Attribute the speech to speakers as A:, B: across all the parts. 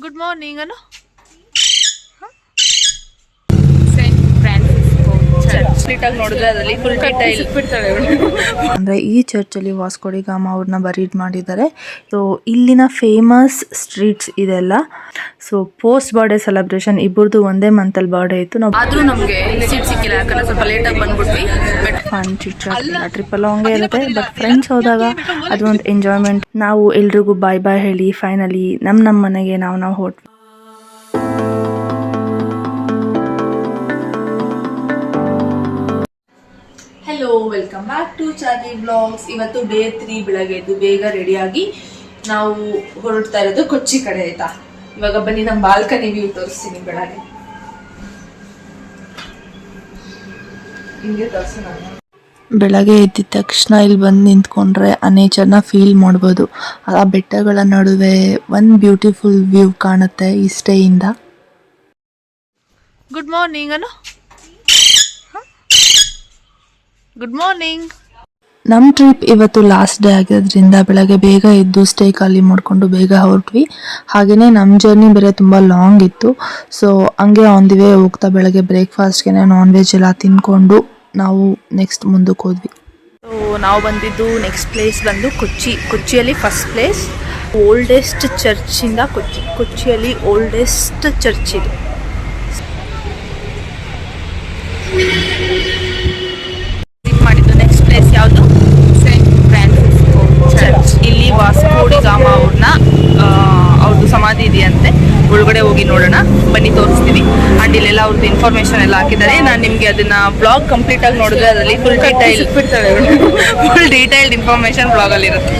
A: Good morning ಅನು ನೋಡಿದ್ರೆ ಅದರಲ್ಲಿ full detail ಅಂದ್ರೆ ಈ ಚರ್ಚ್ ಅಲ್ಲಿ ವಾಸ್ಕೋ ಡಿ ಗಾಮಾ ಅವ್ರನ್ನ ಬರೀಡ್ ಮಾಡಿದ್ದಾರೆ. ಸೊ ಇಲ್ಲಿನ ಫೇಮಸ್ ಸ್ಟ್ರೀಟ್ಸ್ ಇದೆಲ್ಲ. ಸೊ ಪೋಸ್ಟ್ ಬರ್ಡೇ ಸೆಲೆಬ್ರೇಷನ್ ಇಬ್ಬರದು ಒಂದೇ ಮಂತ್ ಅಲ್ಲಿ ಬರ್ಡೇ ಇತ್ತು. ನಾವು ಆದ್ರೂ ನಮಗೆ ಸೀಟ್ ಸಿಕ್ಕಿಲ್ಲ, ಯಾಕಂದ್ರೆ ಸ್ವಲ್ಪ ಲೇಟ್ ಆಗಿ ಬಂದ್ಬಿಟ್ವಿ. ಬಟ್ ಫನ್ ಟ್ರಿಪ್ ಎಲ್ಲ ಹಂಗೆ ಇರುತ್ತೆ. ಬಟ್ ಫ್ರೆಂಡ್ಸ್ ಹೋದಾಗ ಅದು ಒಂದು ಎಂಜಾಯ್ಮೆಂಟ್. ನಾವು ಎಲ್ರಿಗೂ ಬಾಯ್ ಬಾಯ್ ಹೇಳಿ ಫೈನಲಿ ನಮ್ಮ ಮನೆಗೆ ನಾವು ಹೊರಟ್ವಿ. Hello, welcome back to Chagi vlogs. ಇವತ್ತು ಡೇ 3 ಬೆಳಗ್ಗೆ ಎದ್ದು ಬೇಗ ರೆಡಿಯಾಗಿ ನಾವು ಹೊರಡ್ತಾ ಇರೋದು ಕೊಚ್ಚಿ ಕಡೆ. ಆಯ್ತಾ, ಇವಾಗ ಬನ್ನಿ ನಮ್ಮ ಬಾಲ್ಕನಿ ವ್ಯೂ ತೋರಿಸ್ತೀನಿ. ಬೆಳಗ್ಗೆ ಹಿಂಗೆ ತೋರಿಸೋಣ. ಬೆಳಗ್ಗೆ ಎದ್ದ ತಕ್ಷಣ ಇಲ್ಲಿ ಬಂದು ನಿಂತ್ಕೊಂಡ್ರೆ ಆ ನೇಚರ್ನ ಫೀಲ್ ಮಾಡ್ಬೋದು. ಆ ಬೆಟ್ಟಗಳ ನಡುವೆ ಒಂದು ಬ್ಯೂಟಿಫುಲ್ ವ್ಯೂ ಕಾಣುತ್ತೆ ಈ ಸ್ಟೇಯಿಂದ. Good morning Anu. Good morning. ನಮ್ಮ ಟ್ರಿಪ್ ಇವತ್ತು ಲಾಸ್ಟ್ ಡೇ ಆಗಿರೋದ್ರಿಂದ ಬೆಳಗ್ಗೆ ಬೇಗ ಎದ್ದು ಸ್ಟೇ ಖಾಲಿ ಮಾಡಿಕೊಂಡು ಬೇಗ ಹೊರಟ್ವಿ. ಹಾಗೆಯೇ ನಮ್ಮ ಜರ್ನಿ ಬೇರೆ ತುಂಬ ಲಾಂಗ್ ಇತ್ತು. ಸೊ ಹಂಗೆ ಆನ್ ದಿ ವೇ ಹೋಗ್ತಾ ಬೆಳಗ್ಗೆ ಬ್ರೇಕ್ಫಾಸ್ಟ್ಗೆ ನಾನ್ ವೆಜ್ ಎಲ್ಲ ತಿನ್ಕೊಂಡು ನಾವು ನೆಕ್ಸ್ಟ್ ಮುಂದಕ್ಕೆ ಹೋದ್ವಿ. ಸೊ ನಾವು ಬಂದಿದ್ದು ನೆಕ್ಸ್ಟ್ ಪ್ಲೇಸ್ ಬಂದು ಕೊಚ್ಚಿಯಲ್ಲಿ ಫಸ್ಟ್ ಪ್ಲೇಸ್ ಓಲ್ಡೆಸ್ಟ್ ಚರ್ಚಿಂದ ಕೊಚ್ಚಿಯಲ್ಲಿ ಓಲ್ಡೆಸ್ಟ್ ಚರ್ಚ್ ಇದು. ಯಾವುದು? Saint Francisco church. ಇಲ್ಲಿ ವಾಸ್ಕೋ ಡಿ ಗಾಮಾ ಅವ್ರದ್ದು ಸಮಾಧಿ ಇದೆಯಂತೆ. ಒಳಗಡೆ ಹೋಗಿ ನೋಡೋಣ ಬನ್ನಿ, ತೋರಿಸ್ತೀವಿ. ಅಂಡ್ ಇಲ್ಲೆಲ್ಲ ಅವ್ರದ್ದು ಇನ್ಫಾರ್ಮೇಶನ್ ಎಲ್ಲ ಹಾಕಿದ್ದಾರೆ. ನಾನು ನಿಮಗೆ ಅದನ್ನ ಬ್ಲಾಗ್ ಕಂಪ್ಲೀಟ್ ಆಗಿ ನೋಡಿದ್ರೆ ಅದರಲ್ಲಿ ಫುಲ್ ಡೀಟೈಲ್ಡ್ ಇನ್ಫಾರ್ಮೇಶನ್ ಬ್ಲಾಗ್ ಅಲ್ಲಿ ಇರುತ್ತೆ.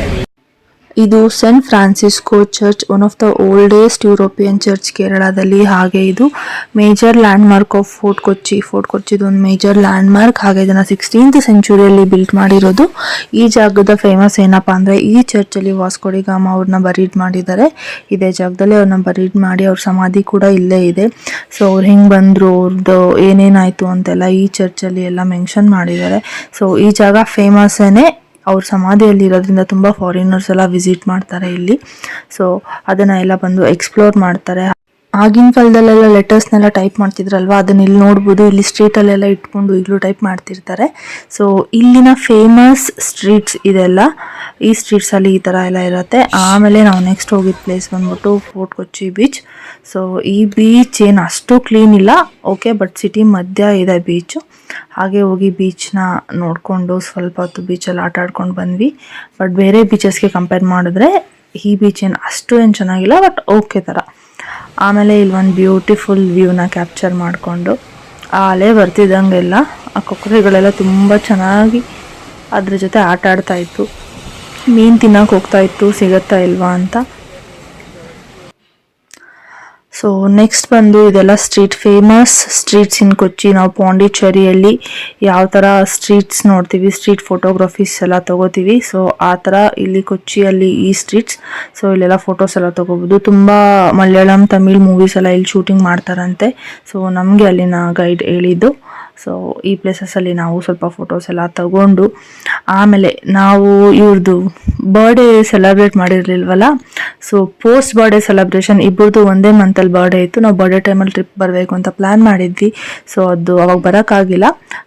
A: ಇದು Saint Francisco church, one of the oldest European church ಕೇರಳದಲ್ಲಿ. ಹಾಗೆ ಇದು major landmark of Fort ಕೊಚ್ಚಿದು ಒಂದು ಮೇಜರ್ ಲ್ಯಾಂಡ್ ಮಾರ್ಕ್. ಹಾಗೆ ಇದನ್ನ 16th ಸೆಂಚುರಿಯಲ್ಲಿ ಬಿಲ್ಟ್ ಮಾಡಿರೋದು. ಈ ಜಾಗದ ಫೇಮಸ್ ಏನಪ್ಪಾ ಅಂದ್ರೆ ಈ ಚರ್ಚ್ ಅಲ್ಲಿ ವಾಸ್ಕೋ ಡಿ ಗಾಮಾ ಅವ್ರನ್ನ ಬರೀಡ್ ಮಾಡಿದ್ದಾರೆ. ಇದೇ ಜಾಗದಲ್ಲಿ ಅವ್ರನ್ನ ಬರೀಡ್ ಮಾಡಿ ಅವ್ರ ಸಮಾಧಿ ಕೂಡ ಇಲ್ಲೇ ಇದೆ. ಸೊ ಅವ್ರು ಹೆಂಗ್ ಬಂದ್ರು, ಅವ್ರದ್ದು ಏನೇನಾಯ್ತು ಅಂತೆಲ್ಲ ಈ ಚರ್ಚ್ ಅಲ್ಲಿ ಎಲ್ಲ ಮೆನ್ಷನ್ ಮಾಡಿದ್ದಾರೆ. ಸೊ ಈ ಜಾಗ ಫೇಮಸ್ ಏನೇ ಅವ್ರ ಸಮಾಧಿಯಲ್ಲಿ ಇರೋದ್ರಿಂದ ತುಂಬ ಫಾರಿನರ್ಸ್ ಎಲ್ಲ ವಿಸಿಟ್ ಮಾಡ್ತಾರೆ ಇಲ್ಲಿ. ಸೊ ಅದನ್ನ ಎಲ್ಲ ಬಂದು ಎಕ್ಸ್ಪ್ಲೋರ್ ಮಾಡ್ತಾರೆ. ಆಗಿನ ಕಾಲದಲ್ಲೆಲ್ಲ ಲೆಟರ್ಸ್ನೆಲ್ಲ ಟೈಪ್ ಮಾಡ್ತಿದ್ರಲ್ವಾ, ಅದನ್ನ ಇಲ್ಲಿ ನೋಡ್ಬೋದು. ಇಲ್ಲಿ ಸ್ಟ್ರೀಟಲ್ಲೆಲ್ಲ ಇಟ್ಕೊಂಡು ಈಗಲೂ ಟೈಪ್ ಮಾಡ್ತಿರ್ತಾರೆ. ಸೊ ಇಲ್ಲಿನ ಫೇಮಸ್ ಸ್ಟ್ರೀಟ್ಸ್ ಇದೆಲ್ಲ. ಈ ಸ್ಟ್ರೀಟ್ಸಲ್ಲಿ ಈ ಥರ ಎಲ್ಲ ಇರುತ್ತೆ. ಆಮೇಲೆ ನಾವು ನೆಕ್ಸ್ಟ್ ಹೋಗಿದ್ದ ಪ್ಲೇಸ್ ಬಂದ್ಬಿಟ್ಟು ಫೋರ್ಟ್ ಕೊಚ್ಚಿ ಬೀಚ್. ಸೊ ಈ ಬೀಚ್ ಏನು ಅಷ್ಟು ಕ್ಲೀನ್ ಇಲ್ಲ, ಓಕೆ, ಬಟ್ ಸಿಟಿ ಮಧ್ಯ ಇದೆ ಬೀಚು. ಹಾಗೆ ಹೋಗಿ ಬೀಚ್ನ ನೋಡಿಕೊಂಡು ಸ್ವಲ್ಪ ಹೊತ್ತು ಬೀಚಲ್ಲಿ ಆಟ ಆಡ್ಕೊಂಡು ಬಂದ್ವಿ. ಬಟ್ ಬೇರೆ ಬೀಚಸ್ಗೆ ಕಂಪೇರ್ ಮಾಡಿದ್ರೆ ಈ ಬೀಚ್ ಏನು ಚೆನ್ನಾಗಿಲ್ಲ, ಬಟ್ ಓಕೆ ಥರ. ಆಮೇಲೆ ಇಲ್ಲಿ ಒಂದು ಬ್ಯೂಟಿಫುಲ್ ವ್ಯೂನ ಕ್ಯಾಪ್ಚರ್ ಮಾಡಿಕೊಂಡು ಆ ಅಲೆ ಬರ್ತಿದ್ದಂಗೆಲ್ಲ ಆ ಕೊಕ್ಕರೆಗಳೆಲ್ಲ ತುಂಬ ಚೆನ್ನಾಗಿ ಅದ್ರ ಜೊತೆ ಆಟ ಆಡ್ತಾ ಇತ್ತು. ಮೀನು ತಿನ್ನೋಕೆ ಹೋಗ್ತಾ ಇತ್ತು, ಸಿಗುತ್ತಾ ಇಲ್ವಾ ಅಂತ. ಸೊ ನೆಕ್ಸ್ಟ್ ಬಂದು ಇದೆಲ್ಲ ಫೇಮಸ್ ಸ್ಟ್ರೀಟ್ಸ್ ಇನ್ ಕೊಚ್ಚಿ. ನಾವು ಪಾಂಡಿಚೇರಿಯಲ್ಲಿ ಯಾವ ಥರ ಸ್ಟ್ರೀಟ್ಸ್ ನೋಡ್ತೀವಿ, ಸ್ಟ್ರೀಟ್ ಫೋಟೋಗ್ರಫೀಸ್ ಎಲ್ಲ ತಗೋತೀವಿ. ಸೊ ಆ ಥರ ಇಲ್ಲಿ ಕೊಚ್ಚಿಯಲ್ಲಿ ಈ ಸ್ಟ್ರೀಟ್ಸ್. ಸೊ ಇಲ್ಲೆಲ್ಲ ಫೋಟೋಸ್ ಎಲ್ಲ ತಗೋಬೋದು. ತುಂಬ ಮಲಯಾಳಂ, ತಮಿಳ್ ಮೂವೀಸ್ ಎಲ್ಲ ಇಲ್ಲಿ ಶೂಟಿಂಗ್ ಮಾಡ್ತಾರಂತೆ. ಸೊ ನಮಗೆ ಅಲ್ಲಿನ ಗೈಡ್ ಹೇಳಿದ್ದು. ಸೊ ಈ ಪ್ಲೇಸಸ್ಸಲ್ಲಿ ನಾವು ಸ್ವಲ್ಪ ಫೋಟೋಸ್ ಎಲ್ಲ ತಗೊಂಡು ಆಮೇಲೆ ನಾವು ಇವ್ರದ್ದು ಬರ್ಡೇ ಸೆಲೆಬ್ರೇಟ್ ಮಾಡಿರಲಿಲ್ವಲ್ಲ. ಸೊ ಪೋಸ್ಟ್ ಬರ್ಡೇ ಸೆಲೆಬ್ರೇಷನ್ ಇಬ್ಬರದು ಒಂದೇ ಮಂತಲ್ಲಿ ಬರ್ಡೇ ಇತ್ತು. ನಾವು ಬರ್ಡೇ ಟೈಮಲ್ಲಿ ಟ್ರಿಪ್ ಬರಬೇಕು ಅಂತ ಪ್ಲ್ಯಾನ್ ಮಾಡಿದ್ವಿ. ಸೊ ಅದು ಅವಾಗ ಬರೋಕ್ಕಾಗಿಲ್ಲ.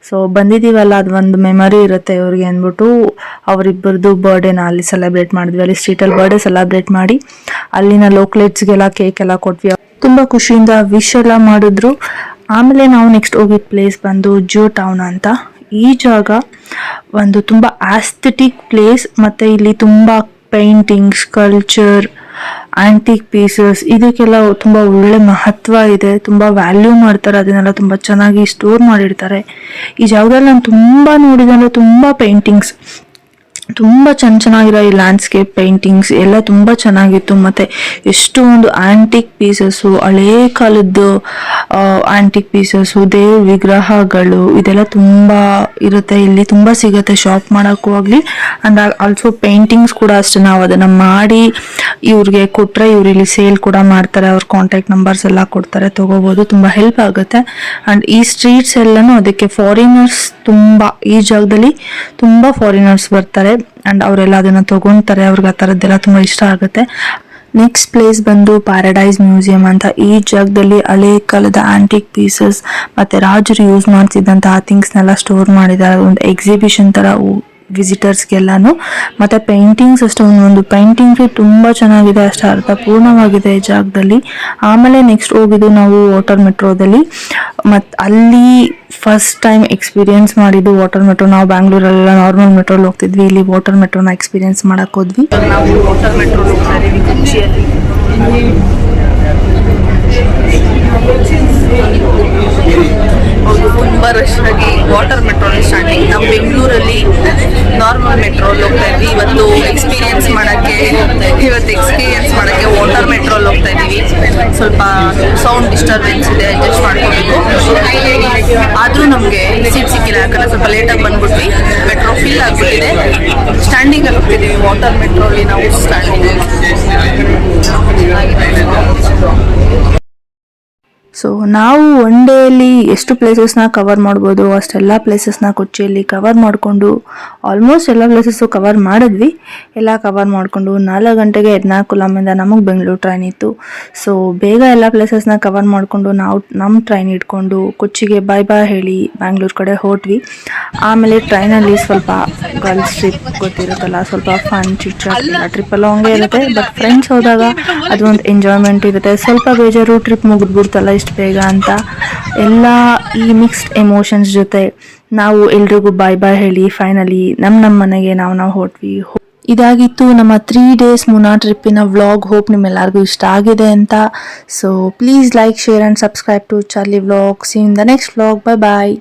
A: ಸೊ ಬಂದಿದ್ದೀವಲ್ಲ, ಅದು ಒಂದು ಮೆಮರಿ ಇರುತ್ತೆ ಇವ್ರಿಗೆ ಅಂದ್ಬಿಟ್ಟು ಅವರಿಬ್ಬರದು ಬರ್ಡೇನ ಅಲ್ಲಿ ಸೆಲೆಬ್ರೇಟ್ ಮಾಡಿದ್ವಿ. ಅಲ್ಲಿ ಸ್ಟ್ರೀಟಲ್ಲಿ ಬರ್ಡೇ ಸೆಲೆಬ್ರೇಟ್ ಮಾಡಿ ಅಲ್ಲಿನ ಲೋಕಲೇಟ್ಸ್ಗೆಲ್ಲ ಕೇಕ್ ಎಲ್ಲ ಕೊಟ್ವಿ. ತುಂಬ ಖುಷಿಯಿಂದ ವಿಶ್ ಎಲ್ಲ ಮಾಡಿದ್ರು. ಆಮೇಲೆ ನಾವು ನೆಕ್ಸ್ಟ್ ಹೋಗಿದ್ದ ಪ್ಲೇಸ್ ಬಂದು ಜೂ ಟೌನ್ ಅಂತ. ಈ ಜಾಗ ಒಂದು ತುಂಬ ಆಸ್ಥೆಟಿಕ್ ಪ್ಲೇಸ್. ಮತ್ತು ಇಲ್ಲಿ ತುಂಬ ಪೇಂಟಿಂಗ್ಸ್, ಸ್ಕಲ್ಪ್ಚರ್, ಆಂಟಿಕ್ ಪೀಸಸ್ ಇದಕ್ಕೆಲ್ಲ ತುಂಬ ಒಳ್ಳೆ ಮಹತ್ವ ಇದೆ. ತುಂಬ ವ್ಯಾಲ್ಯೂ ಮಾಡ್ತಾರೆ, ಅದನ್ನೆಲ್ಲ ತುಂಬ ಚೆನ್ನಾಗಿ ಸ್ಟೋರ್ ಮಾಡಿರ್ತಾರೆ. ಈ ಜಾಗದಲ್ಲಿ ನಾನು ತುಂಬ ನೋಡಿದೆ, ತುಂಬ ಪೇಂಟಿಂಗ್ಸ್, ತುಂಬ ಚೆನ್ನಾಗಿರೋ ಈ ಲ್ಯಾಂಡ್ಸ್ಕೇಪ್ ಪೇಂಟಿಂಗ್ಸ್ ಎಲ್ಲ ತುಂಬ ಚೆನ್ನಾಗಿತ್ತು. ಮತ್ತು ಎಷ್ಟೊಂದು ಆಂಟಿಕ್ ಪೀಸಸ್ಸು, ಹಳೇ ಕಾಲದ್ದು ಆಂಟಿಕ್ ಪೀಸಸ್ಸು, ದೇವ್ರ ವಿಗ್ರಹಗಳು ಇದೆಲ್ಲ ತುಂಬ ಇರುತ್ತೆ. ಇಲ್ಲಿ ತುಂಬ ಸಿಗುತ್ತೆ ಶಾಪ್ ಮಾಡೋಕ್ಕೂ ಆಗಲಿ. ಆ್ಯಂಡ್ ಆಲ್ಸೋ ಪೇಂಟಿಂಗ್ಸ್ ಕೂಡ ಅಷ್ಟೇ. ನಾವು ಅದನ್ನು ಮಾಡಿ ಇವ್ರಿಗೆ ಕೊಟ್ಟರೆ ಇವ್ರು ಇಲ್ಲಿ ಸೇಲ್ ಕೂಡ ಮಾಡ್ತಾರೆ. ಅವ್ರ ಕಾಂಟ್ಯಾಕ್ಟ್ ನಂಬರ್ಸ್ ಎಲ್ಲ ಕೊಡ್ತಾರೆ, ತೊಗೋಬೋದು. ತುಂಬ ಹೆಲ್ಪ್ ಆಗುತ್ತೆ. ಆ್ಯಂಡ್ ಈ ಸ್ಟ್ರೀಟ್ಸ್ ಎಲ್ಲನೂ ಅದಕ್ಕೆ ಫಾರಿನರ್ಸ್ ತುಂಬ, ಈ ಜಾಗದಲ್ಲಿ ತುಂಬ ಫಾರಿನರ್ಸ್ ಬರ್ತಾರೆ. ಆ್ಯಂಡ್ ಅವರೆಲ್ಲ ಅದನ್ನು ತೊಗೊತಾರೆ. ಅವ್ರಿಗೆ ಆ ಥರದ್ದೆಲ್ಲ ತುಂಬ ಇಷ್ಟ ಆಗುತ್ತೆ. ನೆಕ್ಸ್ಟ್ ಪ್ಲೇಸ್ ಬಂದು ಪ್ಯಾರಡೈಸ್ ಮ್ಯೂಸಿಯಂ ಅಂತ. ಈ ಜಾಗದಲ್ಲಿ ಹಳೆ ಕಾಲದ ಆಂಟಿಕ್ ಪೀಸಸ್ ಮತ್ತೆ ರಾಜರು ಯೂಸ್ ಮಾಡ್ತಿದ್ದಂತಹ ಥಿಂಗ್ಸ್ನೆಲ್ಲ ಸ್ಟೋರ್ ಮಾಡಿದ್ದಾರೆ. ಒಂದು ಎಕ್ಸಿಬಿಷನ್ ತರ ವಿಸಿಟರ್ಸ್ಗೆಲ್ಲಾನು. ಮತ್ತೆ ಪೇಂಟಿಂಗ್ಸ್ ಅಷ್ಟೇ, ಒಂದು ಪೇಂಟಿಂಗ್ ತುಂಬಾ ಚೆನ್ನಾಗಿದೆ, ಅಷ್ಟೇ ಅರ್ಥಪೂರ್ಣವಾಗಿದೆ ಈ ಜಾಗದಲ್ಲಿ. ಆಮೇಲೆ ನೆಕ್ಸ್ಟ್ ಹೋಗಿದ್ದು ನಾವು ವಾಟರ್ ಮೆಟ್ರೋದಲ್ಲಿ. ಮತ್ತು ಅಲ್ಲಿ ಫಸ್ಟ್ ಟೈಮ್ ಎಕ್ಸ್ಪೀರಿಯನ್ಸ್ ಮಾಡಿದ್ದು ವಾಟರ್ ಮೆಟ್ರೋ. ನಾವು ಬ್ಯಾಂಗ್ಳೂರಲ್ಲೆಲ್ಲ ನಾರ್ಮಲ್ ಮೆಟ್ರೋಲ್ಲಿ ಹೋಗ್ತಿದ್ವಿ, ಇಲ್ಲಿ ವಾಟರ್ ಮೆಟ್ರೋನ ಎಕ್ಸ್ಪೀರಿಯನ್ಸ್ ಮಾಡಕ್ ಹೋದ್ವಿ. ನಾವು ವಾಟರ್ ಮೆಟ್ರೋ ಹೋಗ್ತಾ ಇದೀವಿ ಕೊಚ್ಚಿಯಲ್ಲಿ. ಹೌದು, ತುಂಬ ರಶ್ ಆಗಿ ವಾಟರ್ ಮೆಟ್ರೋಲಿ ಸ್ಟಾರ್ಟಿಂಗ್. ನಾವು ಬೆಂಗಳೂರಲ್ಲಿ ನಾರ್ಮಲ್ ಮೆಟ್ರೋಲ್ಲಿ ಹೋಗ್ತಾ ಇದ್ವಿ. ಇವತ್ತು ಎಕ್ಸ್ಪೀರಿಯನ್ಸ್ ಮಾಡೋಕ್ಕೆ ವಾಟರ್ ಮೆಟ್ರೋಲ್ಲಿ ಹೋಗ್ತಾ ಇದ್ದೀವಿ. ಸ್ವಲ್ಪ ಸೌಂಡ್ ಡಿಸ್ಟರ್ಬೆನ್ಸ್ ಇದೆ, ಅಡ್ಜಸ್ಟ್ ಮಾಡ್ಕೋಬೇಕು. ಆದರೂ ನಮಗೆ ಸೀಟ್ ಸಿಕ್ಕಿಲ್ಲ, ಯಾಕಂದರೆ ಸ್ವಲ್ಪ ಲೇಟಾಗಿ ಬಂದ್ಬಿಟ್ವಿ. ಮೆಟ್ರೋ ಫಿಲ್ ಆಗಿಬಿಟ್ಟಿದೆ. ಸ್ಟ್ಯಾಂಡಿಂಗಲ್ಲಿ ಹೋಗ್ತಿದ್ದೀವಿ ವಾಟರ್ ಮೆಟ್ರೋಲಿ ನಾವು. ಸ್ಟ್ಯಾಂಡಿಂಗ್ ಸೊ ನಾವು ಒನ್ ಡೇಯಲ್ಲಿ ಎಷ್ಟು ಪ್ಲೇಸಸ್ನ ಕವರ್ ಮಾಡ್ಬೋದು ಅಷ್ಟೆಲ್ಲ ಪ್ಲೇಸಸ್ನ ಕೊಚ್ಚಿಯಲ್ಲಿ ಕವರ್ ಮಾಡಿಕೊಂಡು ಆಲ್ಮೋಸ್ಟ್ ಎಲ್ಲ ಪ್ಲೇಸಸ್ಸು ಕವರ್ ಮಾಡಿದ್ವಿ. ಎಲ್ಲ ಕವರ್ ಮಾಡಿಕೊಂಡು 4 ಗಂಟೆಗೆ ಎರ್ನಾಕುಲಮಿಂದ ನಮಗೆ ಬೆಂಗಳೂರು ಟ್ರೈನ್ ಇತ್ತು. ಸೊ ಬೇಗ ಎಲ್ಲ ಪ್ಲೇಸಸ್ನ ಕವರ್ ಮಾಡಿಕೊಂಡು ನಾವು ನಮ್ಮ ಟ್ರೈನ್ ಇಟ್ಕೊಂಡು ಕೊಚ್ಚಿಗೆ ಬಾಯ್ ಹೇಳಿ ಬ್ಯಾಂಗ್ಳೂರು ಕಡೆ ಹೊರಟ್ವಿ. ಆಮೇಲೆ ಟ್ರೈನಲ್ಲಿ ಸ್ವಲ್ಪ ಗರ್ಲ್ಸ್ ಟ್ರಿಪ್ ಗೊತ್ತಿರುತ್ತಲ್ಲ, ಸ್ವಲ್ಪ ಫನ್ ಟ್ರಿಪ್ ಎಲ್ಲ ಹಂಗೆ ಇರುತ್ತೆ. ಬಟ್ ಫ್ರೆಂಡ್ಸ್ ಹೋದಾಗ ಅದೊಂದು ಎಂಜಾಯ್ಮೆಂಟ್ ಇರುತ್ತೆ. ಸ್ವಲ್ಪ ಬೇಜಾರು, ಟ್ರಿಪ್ ಮುಗಿದ್ಬಿಡ್ತಲ್ಲ ಇಷ್ಟು ಬೇಗ ಅಂತ. ಎಲ್ಲ ಈ ಮಿಕ್ಸ್ಡ್ ಎಮೋಷನ್ಸ್ ಜೊತೆ ನಾವು ಎಲ್ರಿಗೂ ಬಾಯ್ ಹೇಳಿ ಫೈನಲಿ ನಮ್ಮ ಮನೆಗೆ ನಾವು ಹೊರಟ್ವಿ. ಇದಾಗಿತ್ತು ನಮ್ಮ 3 days ಮುನಾರ್ ಟ್ರಿಪ್ಪಿನ ವ್ಲಾಗ್. ಹೋಪ್ ನಿಮ್ಮೆಲ್ಲರಿಗೂ ಇಷ್ಟ ಆಗಿದೆ ಅಂತ. So please like, share and subscribe to Charlie vlog. See in the next vlog. Bye.